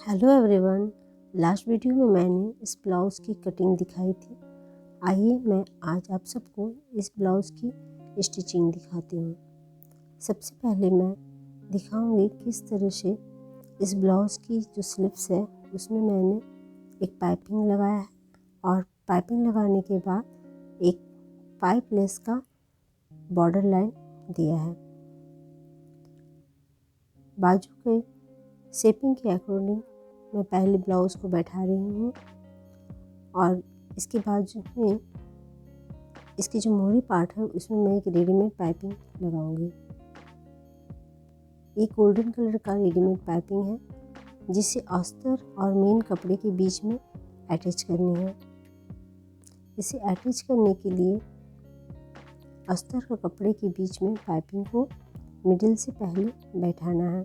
Hello everyone. Last video में मैंने इस ब्लाउज़ की कटिंग दिखाई थी। आइए मैं आज आप सबको इस ब्लाउज़ की स्टिचिंग दिखाती हूँ। सबसे पहले मैं दिखाऊंगी किस तरह से इस ब्लाउज़ की जो स्लिप्स है उसमें मैंने एक पाइपिंग लगाया है और पाइपिंग लगाने के बाद एक पाइप लेस का बॉर्डर लाइन दिया है। बाजू के शेपिंग के अकॉर्डिंग मैं पहले ब्लाउज़ को बैठा रही हूँ और इसके बाजू में इसकी जो मोहरी पार्ट है उसमें मैं एक रेडीमेड पाइपिंग लगाऊंगी। एक गोल्डन कलर का रेडीमेड पाइपिंग है जिसे अस्तर और मेन कपड़े के बीच में अटैच करनी है। इसे अटैच करने के लिए अस्तर का कपड़े के बीच में पाइपिंग को मिडिल से पहले बैठाना है।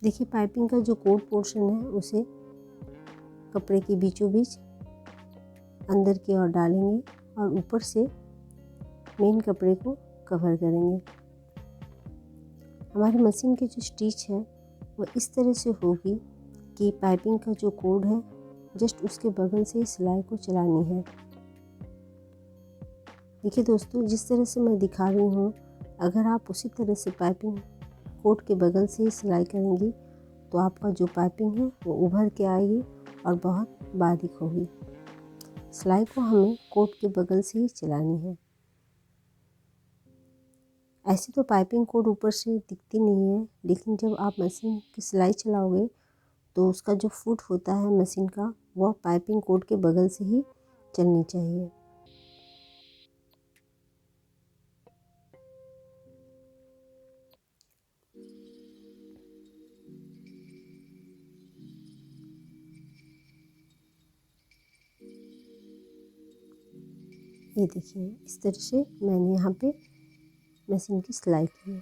देखिए पाइपिंग का जो कोट पोर्शन है उसे कपड़े के बीचों बीच अंदर की ओर डालेंगे और ऊपर से मेन कपड़े को कवर करेंगे। हमारी मशीन की जो स्टिच है वो इस तरह से होगी कि पाइपिंग का जो कोड है जस्ट उसके बगल से सिलाई को चलानी है। देखिए दोस्तों, जिस तरह से मैं दिखा रही हूँ, अगर आप उसी तरह से पाइपिंग कोट के बगल से ही सिलाई करेंगी तो आपका जो पाइपिंग है वो उभर के आएगी और बहुत बारीक होगी। सिलाई को हमें कोट के बगल से ही चलानी है। ऐसे तो पाइपिंग कोट ऊपर से दिखती नहीं है, लेकिन जब आप मशीन की सिलाई चलाओगे तो उसका जो फुट होता है मशीन का वह पाइपिंग कोट के बगल से ही चलनी चाहिए। ये देखिए इस तरह से मैंने यहाँ पे मशीन की सिलाई की है।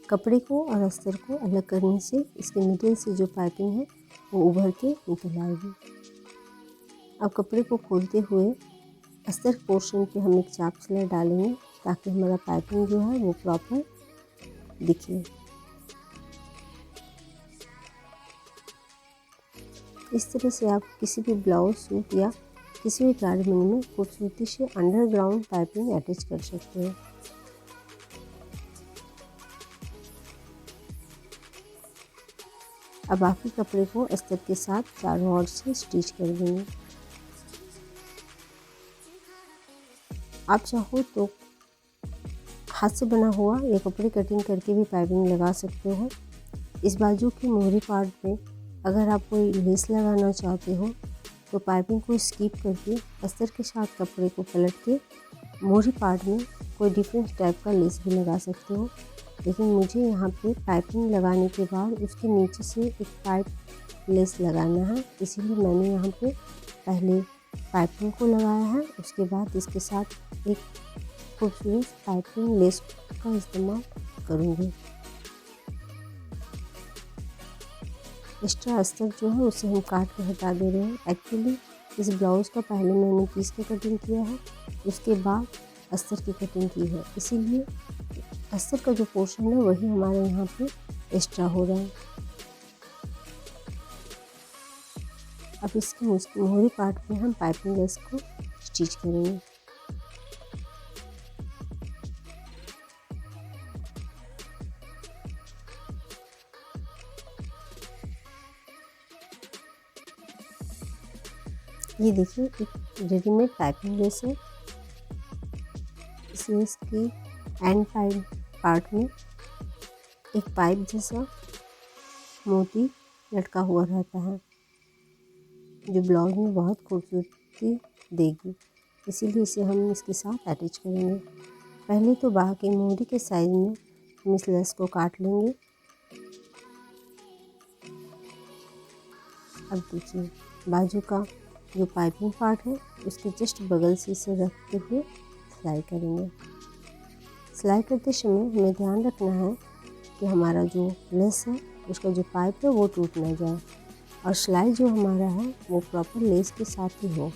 कपड़े को और अस्तर को अलग करने से इसके मिडिल से जो पाइपिंग है वो उभर के निकल आएगी। अब कपड़े को खोलते हुए अस्तर पोर्शन पे हम एक चाप सिलाई डालेंगे ताकि हमारा पाइपिंग जो है वो प्रॉपर दिखे। इस तरह से आप किसी भी ब्लाउज सूट या किसी भी गारमेंट में खूबसूरती से अंडरग्राउंड पाइपिंग अटैच कर सकते हैं। अब बाकी कपड़े को अस्तर के साथ चारों ओर से स्टिच कर देंगे। आप चाहो तो हाथ से बना हुआ या कपड़े कटिंग करके भी पाइपिंग लगा सकते हो। इस बाजू की मोहरी पार्ट में अगर आप कोई लेस लगाना चाहते हो तो पाइपिंग को स्किप करके अस्तर के साथ कपड़े को पलट के मोहरी पार्ट में कोई डिफरेंट टाइप का लेस भी लगा सकते हो। लेकिन मुझे यहाँ पे पाइपिंग लगाने के बाद उसके नीचे से एक पाइप लेस लगाना है, इसीलिए मैंने यहाँ पे पहले पाइपिंग को लगाया है, उसके बाद इसके साथ एक खूबसूरत पाइपिंग लेस का इस्तेमाल करूँगी। एक्स्ट्रा अस्तर जो है उसे हम काट के हटा दे रहे हैं। एक्चुअली इस ब्लाउज़ का पहले मैंने पीस के कटिंग किया है, उसके बाद अस्तर की कटिंग की है, इसीलिए अस्तर का जो पोर्शन है वही हमारे यहाँ पे एक्स्ट्रा हो रहा है। अब इसके मोहरी पार्ट में हम पाइपिंग लेस को स्टिच करेंगे। ये देखिए एक रेडीमेड पाइपिंग लेस है। इस लेस की एंड पार्ट में एक पाइप जैसा मोती लटका हुआ रहता है जो ब्लाउज में बहुत खूबसूरती देगी, इसीलिए इसे हम इसके साथ अटैच करेंगे। पहले तो बाह की मोहरी के साइज में हम इस लेस को काट लेंगे। अब देखिए बाजू का जो पाइपिंग पार्ट है उसके जस्ट बगल से इसे रखते हुए सिलाई करेंगे। सिलाई करते समय हमें ध्यान रखना है कि हमारा जो लेस है उसका जो पाइप है वो टूट ना जाए और सिलाई जो हमारा है वो प्रॉपर लेस के साथ ही हो।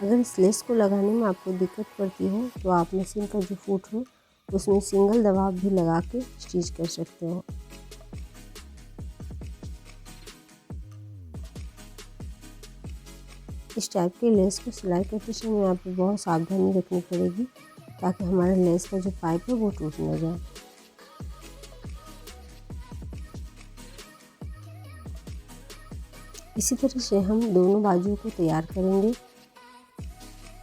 अगर अगर इस लेस को लगाने में आपको दिक्कत पड़ती हो तो आप मशीन का जो फुट हो उसमें सिंगल दबाव भी लगा के स्टिच कर सकते हो। इस टाइप के लेस को सिलाई करते समय यहाँ पे बहुत सावधानी रखनी पड़ेगी ताकि हमारा लेस का जो पाइप है वो टूट ना जाए। इसी तरह से हम दोनों बाजू को तैयार करेंगे।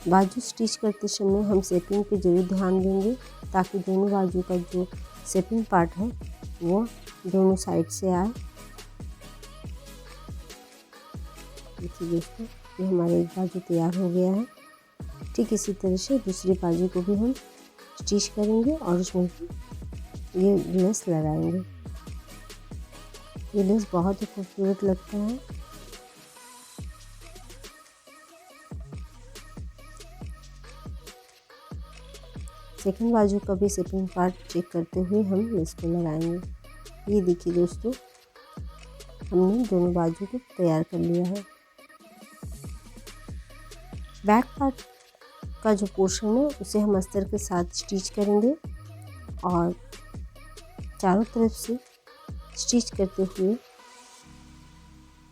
बाजू स्टिच करते समय हम शेपिंग पे जरूर ध्यान देंगे ताकि दोनों बाजू का जो शेपिंग पार्ट है वो दोनों साइड से आए। देखिए दोस्तों, ये हमारा एक बाजू तैयार हो गया है। ठीक इसी तरह से दूसरी बाजू को भी हम स्टिच करेंगे और उसमें भी ये लेस लगाएंगे। ये लेस बहुत ही खूबसूरत लगता है। सेकंड बाजू का भी शेपिंग पार्ट चेक करते हुए हम लेस को लगाएंगे। ये देखिए दोस्तों, हमने दोनों बाजू को तैयार कर लिया है। बैक पार्ट का जो पोर्शन है उसे हम अस्तर के साथ स्टिच करेंगे और चारों तरफ से स्टिच करते हुए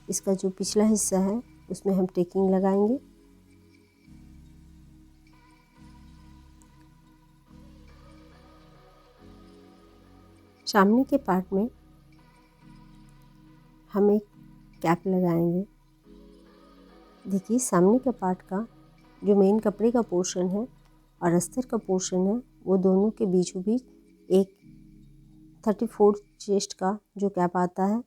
इसका जो पिछला हिस्सा है उसमें हम टेकिंग लगाएंगे। सामने के पार्ट में हम एक कैप लगाएंगे। देखिए, सामने के पार्ट का जो मेन कपड़े का पोर्शन है और अस्तर का पोर्शन है वो दोनों के बीचों बीच एक 34 चेस्ट का जो कैप आता है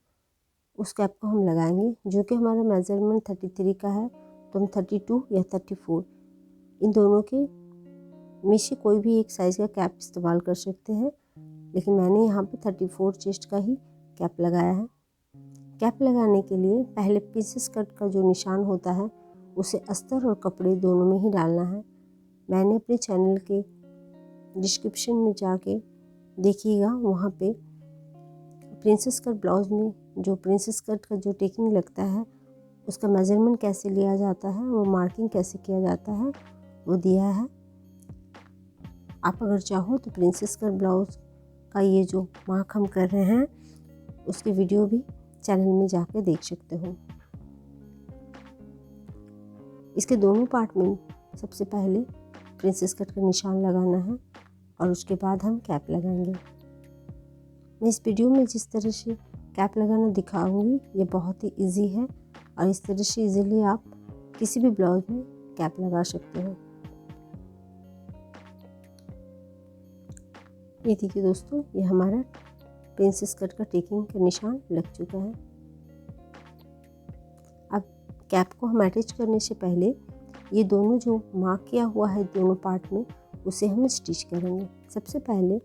उस कैप को हम लगाएंगे, जो कि हमारा मेजरमेंट 33 का है तो हम 32 या 34 इन दोनों के में से कोई भी एक साइज़ का कैप इस्तेमाल कर सकते हैं, लेकिन मैंने यहाँ पे 34 चेस्ट का ही कैप लगाया है। कैप लगाने के लिए पहले प्रिंसेस कट का जो निशान होता है उसे अस्तर और कपड़े दोनों में ही डालना है। मैंने अपने चैनल के डिस्क्रिप्शन में जाके देखिएगा, वहाँ पे प्रिंसेस कट ब्लाउज में जो प्रिंसेस कट का जो टेकिंग लगता है उसका मेजरमेंट कैसे लिया जाता है, वो मार्किंग कैसे किया जाता है वो दिया है। आप अगर चाहो तो प्रिंसेस कट ब्लाउज का ये जो मार्क हम कर रहे हैं उसकी वीडियो भी चैनल में जाके देख सकते हो। इसके दोनों पार्ट में सबसे पहले प्रिंसेस कट का निशान लगाना है और उसके बाद हम कैप लगाएंगे। मैं इस वीडियो में जिस तरह से कैप लगाना दिखाऊंगी ये बहुत ही इजी है और इस तरह से इजीली आप किसी भी ब्लाउज में कैप लगा सकते हो। ये देखिए दोस्तों, ये हमारा प्रिंसेस कट का टेकिंग का निशान लग चुका है। अब कैप को हम अटैच करने से पहले ये दोनों जो मार्क किया हुआ है दोनों पार्ट में उसे हम स्टिच करेंगे। सबसे पहले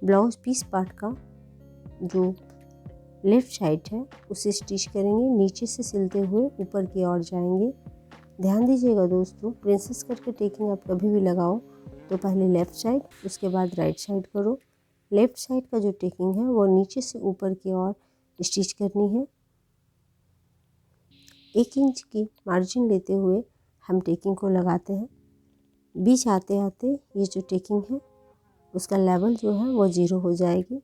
ब्लाउज पीस पार्ट का जो लेफ़्ट साइड है उसे स्टिच करेंगे, नीचे से सिलते हुए ऊपर की ओर जाएंगे। ध्यान दीजिएगा दोस्तों, प्रिंसेस कट के टेकिंग आप कभी भी लगाओ तो पहले लेफ़्ट साइड उसके बाद राइट साइड करो। लेफ़्ट साइड का जो टेकिंग है वो नीचे से ऊपर की ओर स्टिच करनी है। 1 इंच की मार्जिन लेते हुए हम टेकिंग को लगाते हैं। बीच आते आते ये जो टेकिंग है उसका लेवल जो है वो 0 हो जाएगी।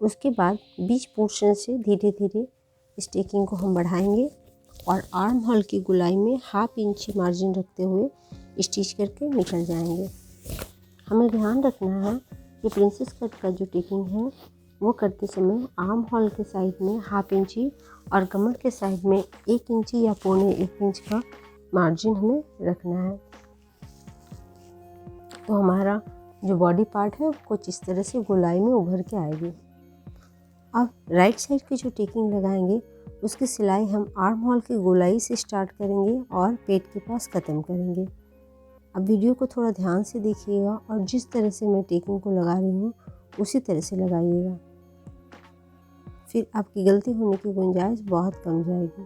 उसके बाद बीच पोर्शन से धीरे धीरे इस टेकिंग को हम बढ़ाएंगे और आर्म होल की गुलाई में 1/2 इंच मार्जिन रखते हुए स्टिच करके निकल जाएंगे। हमें ध्यान रखना है कि प्रिंसेस कट का जो टेकिंग है वो करते समय आर्म होल के साइड में 1/2 इंची और कमर के साइड में 1 इंची या 1.25 इंच का मार्जिन हमें रखना है। तो हमारा जो बॉडी पार्ट है कुछ इस तरह से गोलाई में उभर के आएगी। अब राइट साइड की जो टेकिंग लगाएंगे उसकी सिलाई हम आर्म होल की गोलाई से स्टार्ट करेंगे और पेट के पास ख़त्म करेंगे। अब वीडियो को थोड़ा ध्यान से देखिएगा और जिस तरह से मैं टेकिंग को लगा रही हूँ उसी तरह से लगाइएगा, फिर आपकी गलती होने की गुंजाइश बहुत कम जाएगी।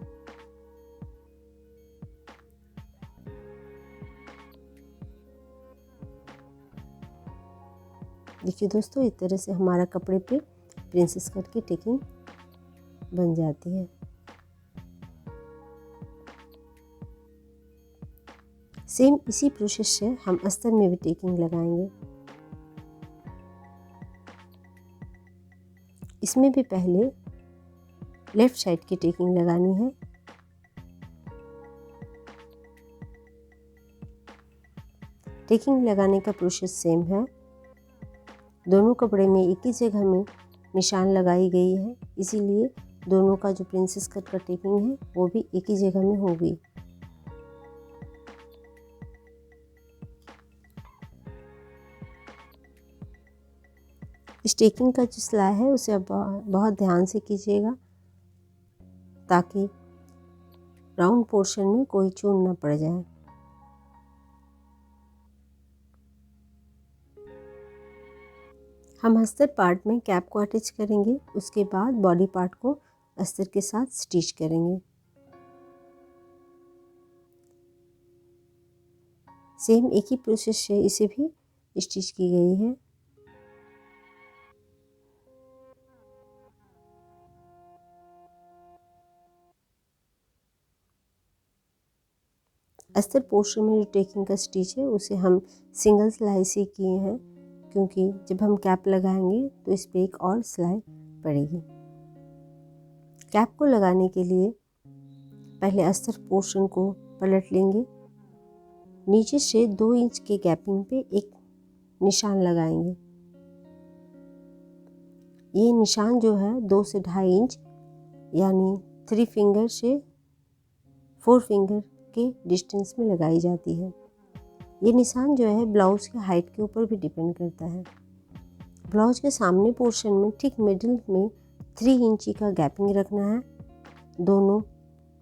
देखिए दोस्तों, इस तरह से हमारा कपड़े पे प्रिंसेस कट की टेकिंग बन जाती है। सेम इसी प्रोसेस से हम अस्तर में भी टेकिंग लगाएंगे। इसमें भी पहले लेफ़्ट साइड की टेकिंग लगानी है। टेकिंग लगाने का प्रोसेस सेम है। दोनों कपड़े में एक ही जगह में निशान लगाई गई है, इसीलिए दोनों का जो प्रिंसेस कट का टेकिंग है वो भी एक ही जगह में होगी। इस टेकिंग का जो सिलाई है उसे आप बहुत ध्यान से कीजिएगा ताकि राउंड पोर्शन में कोई चून ना पड़ जाए। हम अस्तर पार्ट में कैप को अटैच करेंगे, उसके बाद बॉडी पार्ट को अस्तर के साथ स्टिच करेंगे। सेम एक ही प्रोसेस से इसे भी स्टिच की गई है। अस्तर पोर्शन में जो टेकिंग का स्टिच है उसे हम सिंगल सिलाई से किए हैं, क्योंकि जब हम कैप लगाएंगे तो इस पर एक और सिलाई पड़ेगी। कैप को लगाने के लिए पहले अस्तर पोर्शन को पलट लेंगे, नीचे से 2 इंच के गैपिंग पे एक निशान लगाएंगे। ये निशान जो है 2 से 2.5 इंच यानी 3 फिंगर से 4 फिंगर के डिस्टेंस में लगाई जाती है। ये निशान जो है ब्लाउज़ की हाइट के ऊपर भी डिपेंड करता है। ब्लाउज़ के सामने पोर्शन में ठीक मिडिल में 3 इंची का गैपिंग रखना है, दोनों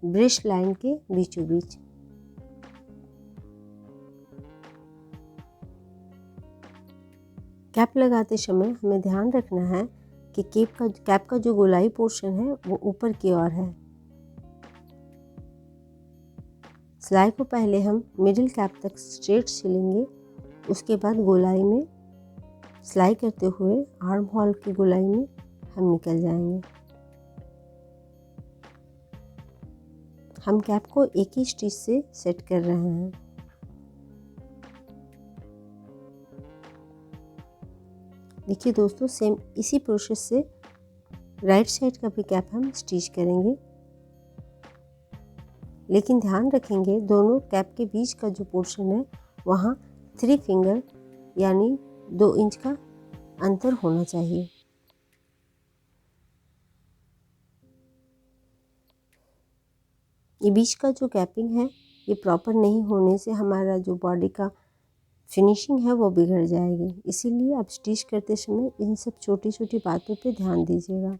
ब्रेस्ट लाइन के बीचों बीच। कैप लगाते समय हमें ध्यान रखना है कि कैप का जो गोलाई पोर्शन है वो ऊपर की ओर है। सिलाई को पहले हम मिडिल कैप तक स्ट्रेट सिलेंगे, उसके बाद गोलाई में सिलाई करते हुए आर्म होल की गोलाई में हम निकल जाएंगे। हम कैप को एक ही स्टिच से सेट कर रहे हैं। देखिए दोस्तों, सेम इसी प्रोसेस से राइट साइड का भी कैप हम स्टिच करेंगे, लेकिन ध्यान रखेंगे दोनों कैप के बीच का जो पोर्शन है वहाँ 3 फिंगर यानी 2 इंच का अंतर होना चाहिए। ये बीच का जो कैपिंग है ये प्रॉपर नहीं होने से हमारा जो बॉडी का फिनिशिंग है वो बिगड़ जाएगी, इसीलिए आप स्टिच करते समय इन सब छोटी छोटी बातों पे ध्यान दीजिएगा।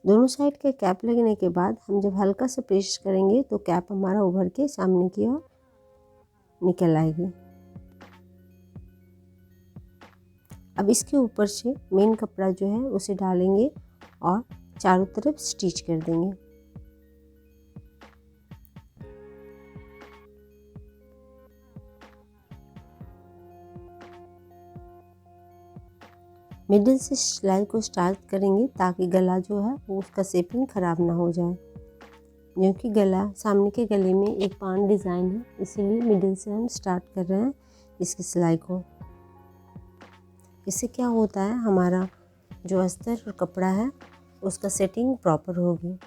दोनों साइड के कैप लगने के बाद हम जब हल्का सा प्रेस करेंगे तो कैप हमारा उभर के सामने की ओर निकल आएगी। अब इसके ऊपर से मेन कपड़ा जो है उसे डालेंगे और चारों तरफ स्टिच कर देंगे। मिडिल से सिलाई को स्टार्ट करेंगे ताकि गला जो है वो उसका शेपिंग ख़राब ना हो जाए, क्योंकि गला सामने के गले में एक पान डिज़ाइन है, इसीलिए मिडिल से हम स्टार्ट कर रहे हैं इसकी सिलाई को। इससे क्या होता है, हमारा जो अस्तर और कपड़ा है उसका सेटिंग प्रॉपर होगी।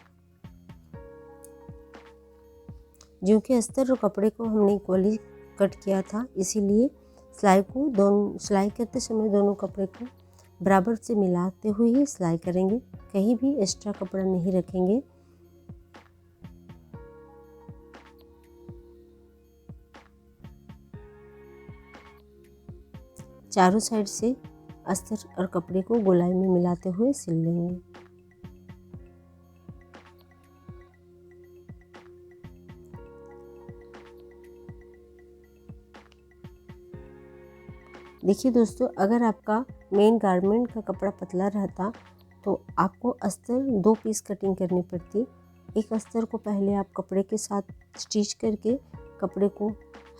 क्योंकि अस्तर और कपड़े को हमने इक्वली कट किया था, इसीलिए सिलाई करते समय दोनों कपड़े को बराबर से मिलाते हुए ही सिलाई करेंगे, कहीं भी एक्स्ट्रा कपड़ा नहीं रखेंगे। चारों साइड से अस्तर और कपड़े को गोलाई में मिलाते हुए सिल लेंगे। देखिए दोस्तों, अगर आपका मेन गारमेंट का कपड़ा पतला रहता तो आपको अस्तर 2 पीस कटिंग करनी पड़ती। एक अस्तर को पहले आप कपड़े के साथ स्टिच करके कपड़े को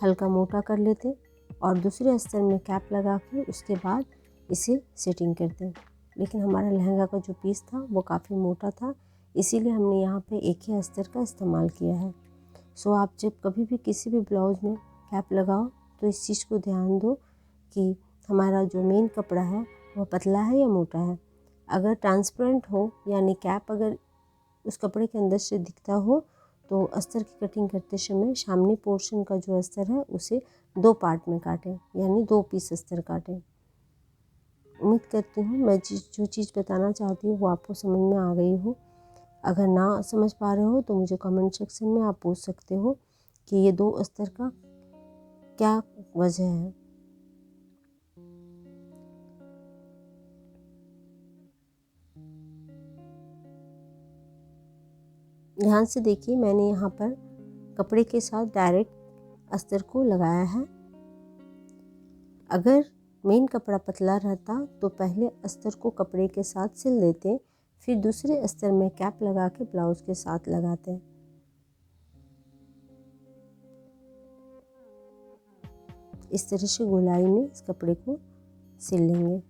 हल्का मोटा कर लेते और दूसरे अस्तर में कैप लगा के उसके बाद इसे सेटिंग करते। लेकिन हमारा लहंगा का जो पीस था वो काफ़ी मोटा था, इसीलिए हमने यहाँ पे एक ही अस्तर का इस्तेमाल किया है। सो आप जब कभी भी किसी भी ब्लाउज़ में कैप लगाओ तो इस चीज़ को ध्यान दो कि हमारा जो मेन कपड़ा है वह पतला है या मोटा है। अगर ट्रांसपेरेंट हो यानी कैप अगर उस कपड़े के अंदर से दिखता हो तो अस्तर की कटिंग करते समय सामने पोर्शन का जो अस्तर है उसे 2 पार्ट में काटें, यानी 2 पीस अस्तर काटें। उम्मीद करती हूँ मैं जो चीज़ बताना चाहती हूँ वो आपको समझ में आ गई हो। अगर ना समझ पा रहे हो तो मुझे कमेंट सेक्शन में आप पूछ सकते हो कि ये 2 अस्तर का क्या वजह है। ध्यान से देखिए, मैंने यहाँ पर कपड़े के साथ डायरेक्ट अस्तर को लगाया है। अगर मेन कपड़ा पतला रहता तो पहले अस्तर को कपड़े के साथ सिल देते, फिर दूसरे अस्तर में कैप लगा के ब्लाउज के साथ लगाते। इस तरह से गोलाई में इस कपड़े को सिल लेंगे।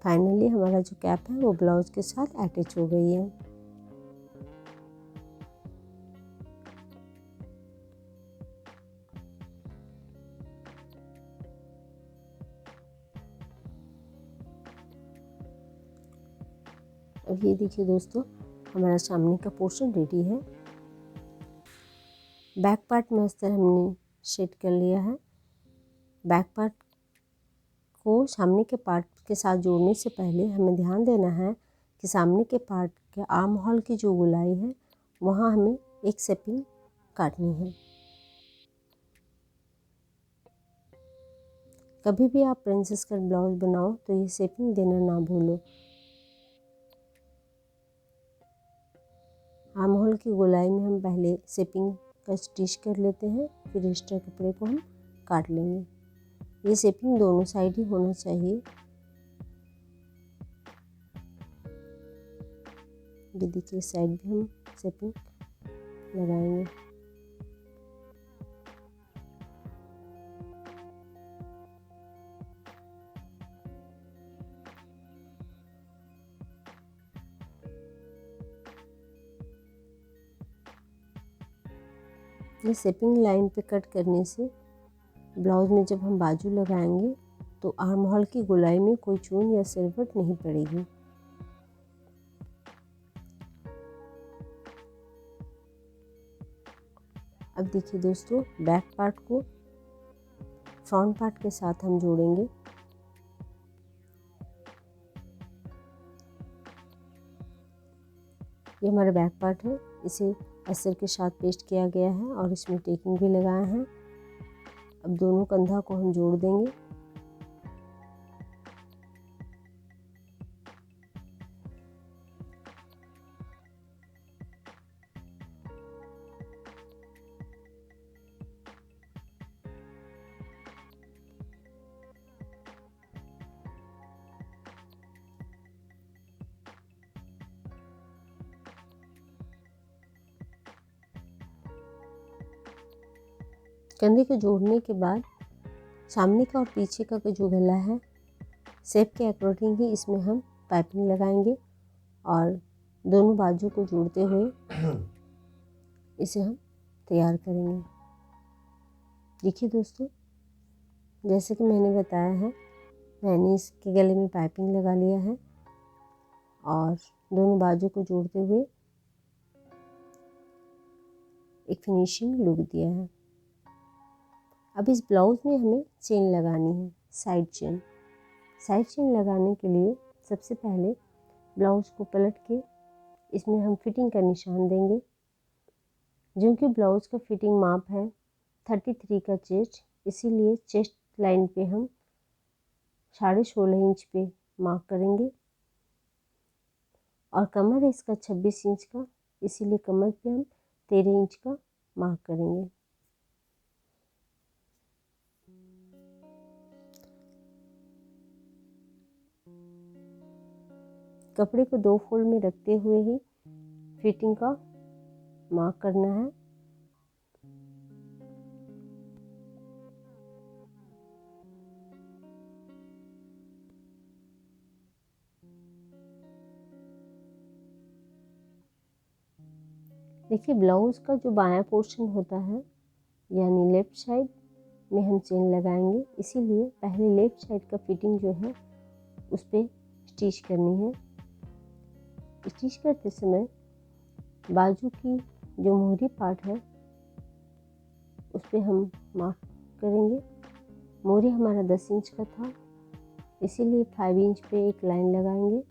फाइनली हमारा जो कैप है वो ब्लाउज के साथ अटैच हो गई है। अब ये देखिए दोस्तों, हमारा सामने का पोर्शन रेडी है। बैक पार्ट में अस्तर हमने सेट कर लिया है। बैक पार्ट को सामने के पार्ट के साथ जोड़ने से पहले हमें ध्यान देना है कि सामने के पार्ट के आर्म होल की जो गोलाई है वहाँ हमें एक शेपिंग काटनी है। कभी भी आप प्रिंसेस कट ब्लाउज बनाओ तो ये शेपिंग देना ना भूलो। आर्म होल की गोलाई में हम पहले शेपिंग का स्टिच कर लेते हैं, फिर एक्स्ट्रा कपड़े को हम काट लेंगे। ये शेपिंग दोनों साइड ही होना चाहिए। ये देखिए, साइड भी हम शेपिंग लगाएंगे। ये शेपिंग लाइन पे कट करने से ब्लाउज में जब हम बाजू लगाएंगे तो आर्म होल की गोलाई में कोई चून या सिलवट नहीं पड़ेगी। अब देखिए दोस्तों, बैक पार्ट को फ्रंट पार्ट के साथ हम जोड़ेंगे। ये हमारा बैक पार्ट है, इसे अस्तर के साथ पेस्ट किया गया है और इसमें टेकिंग भी लगाया है। अब दोनों कंधा को हम जोड़ देंगे। कंधे को जोड़ने के बाद सामने का और पीछे का जो गला है शेप के अकॉर्डिंग ही इसमें हम पाइपिंग लगाएंगे और दोनों बाजू को जोड़ते हुए इसे हम तैयार करेंगे। देखिए दोस्तों, जैसे कि मैंने बताया है, मैंने इसके गले में पाइपिंग लगा लिया है और दोनों बाजू को जोड़ते हुए एक फिनिशिंग लुक दिया है। अब इस ब्लाउज में हमें चेन लगानी है, साइड चेन। साइड चेन लगाने के लिए सबसे पहले ब्लाउज को पलट के इसमें हम फिटिंग का निशान देंगे। क्योंकि ब्लाउज का फिटिंग माप है 33 का चेस्ट, इसीलिए चेस्ट लाइन पे हम 16.5 इंच पे मार्क करेंगे और कमर है इसका 26 इंच का, इसीलिए कमर पे हम 13 इंच का मार्क करेंगे। कपड़े को 2 फोल्ड में रखते हुए ही फिटिंग का मार्क करना है। देखिए ब्लाउज का जो बायां पोर्शन होता है यानी लेफ्ट साइड में हम चेन लगाएंगे, इसीलिए पहले लेफ्ट साइड का फिटिंग जो है उस पर स्टिच करनी है। स्टिच करते समय बाजू की जो मोहरी पार्ट है उस पर हम मार्क करेंगे। मोहरी हमारा 10 इंच का था, इसीलिए 5 इंच पे एक लाइन लगाएंगे।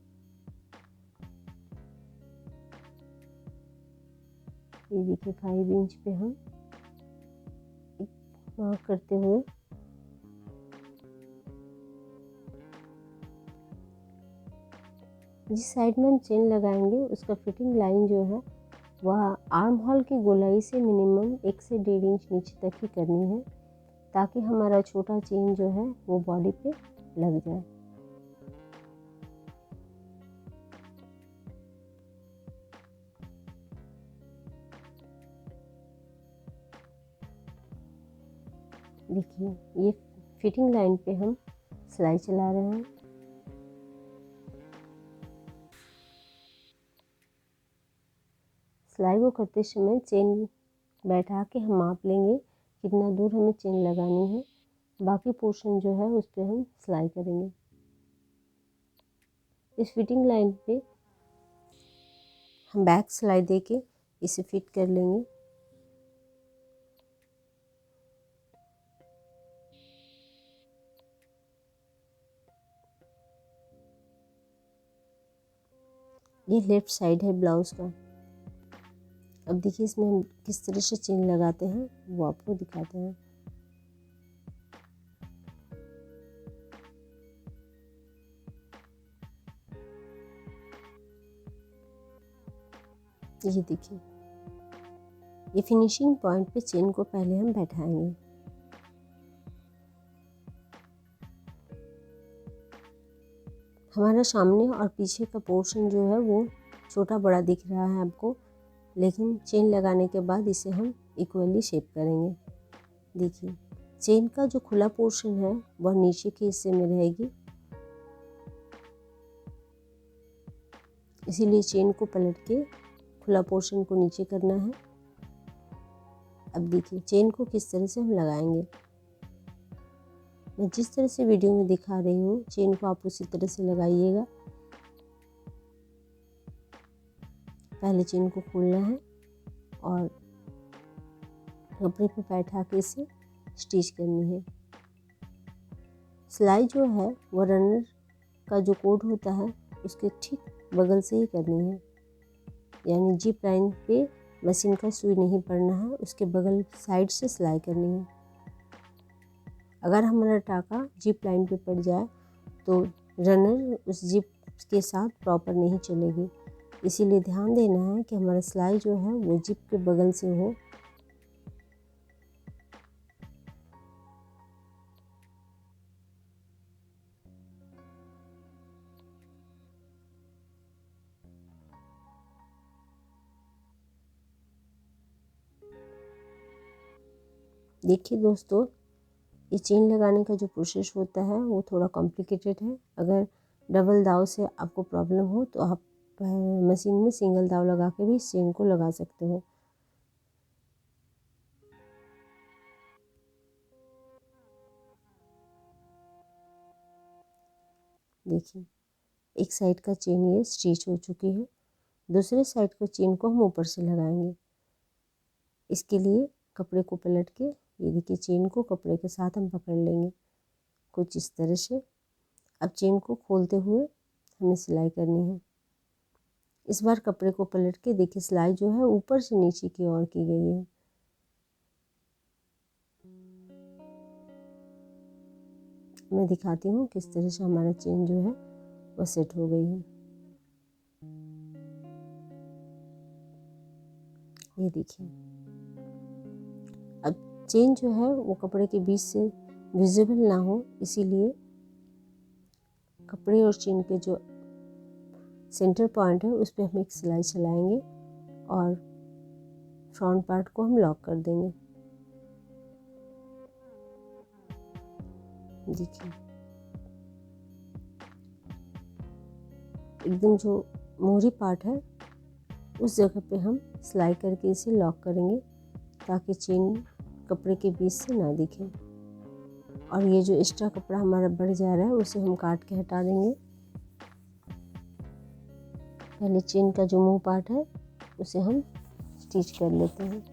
ये देखिए 5 इंच पे हम मार्क करते हुए जिस साइड में हम चेन लगाएंगे उसका फिटिंग लाइन जो है वह आर्म होल की गोलाई से मिनिमम 1 से 1.5 इंच नीचे तक ही करनी है, ताकि हमारा छोटा चेन जो है वो बॉडी पे लग जाए। देखिए ये फिटिंग लाइन पे हम सिलाई चला रहे हैं। सिलाई को करते समय चेन बैठा के हम माप लेंगे कितना दूर हमें चेन लगानी है, बाकी पोर्शन जो है उस पर हम सिलाई करेंगे। इस फिटिंग लाइन पे हम बैक सिलाई देके इसे फिट कर लेंगे। ये लेफ्ट साइड है ब्लाउज का। अब देखिए इसमें हम किस तरह से चेन लगाते हैं वो आपको दिखाते हैं। ये देखिए ये फिनिशिंग पॉइंट पे चेन को पहले हम बैठाएंगे। हमारा सामने और पीछे का पोर्शन जो है वो छोटा बड़ा दिख रहा है आपको, लेकिन चेन लगाने के बाद इसे हम इक्वली शेप करेंगे। देखिए चेन का जो खुला पोर्शन है वह नीचे के हिस्से में रहेगी, इसीलिए चेन को पलट के खुला पोर्शन को नीचे करना है। अब देखिए चेन को किस तरह से हम लगाएंगे। मैं जिस तरह से वीडियो में दिखा रही हूँ चेन को आप उसी तरह से लगाइएगा। पहले चेन को खोलना है और कपड़े पे बैठा के इसे स्टिच करनी है। सिलाई जो है वो रनर का जो कोड होता है उसके ठीक बगल से ही करनी है, यानी जिप लाइन पे मशीन का सुई नहीं पड़ना है, उसके बगल साइड से सिलाई करनी है। अगर हमारा टाका जिप लाइन पे पड़ जाए तो रनर उस जिप के साथ प्रॉपर नहीं चलेगी, इसीलिए ध्यान देना है कि हमारा सिलाई जो है वो जिप के बगल से हो। देखिए दोस्तों ये चेन लगाने का जो प्रोसेस होता है वो थोड़ा कॉम्प्लिकेटेड है। अगर डबल दाव से आपको प्रॉब्लम हो तो आप मशीन में सिंगल दाव लगा के भी इस चेन को लगा सकते हो। देखिए एक साइड का चेन ये स्टिच हो चुकी है, दूसरे साइड का चेन को हम ऊपर से लगाएंगे। इसके लिए कपड़े को पलट के ये देखिए चेन को कपड़े के साथ हम पकड़ लेंगे कुछ इस तरह से। अब चेन को खोलते हुए हमें सिलाई करनी है। इस बार कपड़े को पलट के देखिए सिलाई जो है ऊपर से नीचे की ओर की गई है। मैं दिखाती हूँ किस तरह से हमारा चेन जो है वो सेट हो गई है। ये देखिए, अब चेन जो है वो कपड़े के बीच से विजिबल ना हो, इसीलिए कपड़े और चेन के जो सेंटर पॉइंट है उस पर हम एक सिलाई चलाएंगे और फ्रंट पार्ट को हम लॉक कर देंगे। देखिए, एकदम जो मोहरी पार्ट है उस जगह पे हम सिलाई करके इसे लॉक करेंगे ताकि चेन कपड़े के बीच से ना दिखे। और ये जो एक्स्ट्रा कपड़ा हमारा बढ़ जा रहा है उसे हम काट के हटा देंगे। पहले चेन का जो मुंह पार्ट है उसे हम स्टिच कर लेते हैं।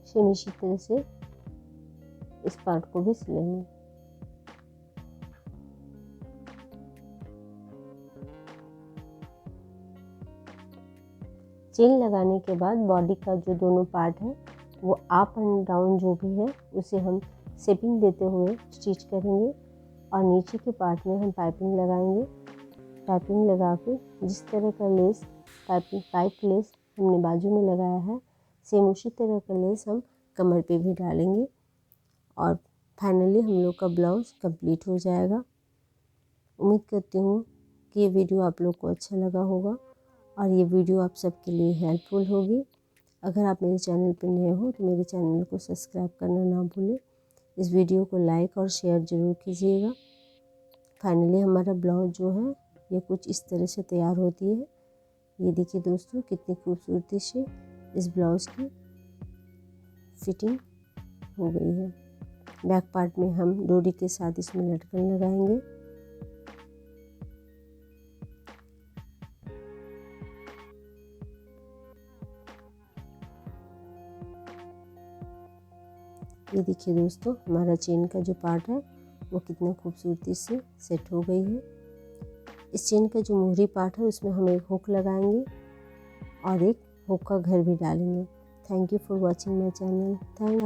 सेम इसी तरह से इस पार्ट को भी सिलेंगे। चेन लगाने के बाद बॉडी का जो दोनों पार्ट है वो अप एंड डाउन जो भी है उसे हम शेपिंग देते हुए स्टिच करेंगे और नीचे के पार्ट में हम पाइपिंग लगाएंगे। पाइपिंग लगा के जिस तरह का लेस पाइप लेस हमने बाजू में लगाया है सेम उसी तरह का लेस हम कमर पे भी डालेंगे और फाइनली हम लोग का ब्लाउज़ कंप्लीट हो जाएगा। उम्मीद करती हूँ कि ये वीडियो आप लोग को अच्छा लगा होगा और ये वीडियो आप सबके लिए हेल्पफुल होगी। अगर आप मेरे चैनल पर नए हो तो मेरे चैनल को सब्सक्राइब करना ना भूलें। इस वीडियो को लाइक और शेयर ज़रूर कीजिएगा। फाइनली हमारा ब्लाउज जो है ये कुछ इस तरह से तैयार होती है। ये देखिए दोस्तों कितनी खूबसूरती से इस ब्लाउज़ की फिटिंग हो गई है। बैक पार्ट में हम डोरी के साथ इसमें लटकन लगाएंगे। ये देखिए दोस्तों हमारा चेन का जो पार्ट है वो कितना खूबसूरती से सेट हो गई है। इस चेन का जो मोहरी पार्ट है उसमें हम एक हुक लगाएंगे और एक हुक का घर भी डालेंगे। Thank you for watching my channel. Thank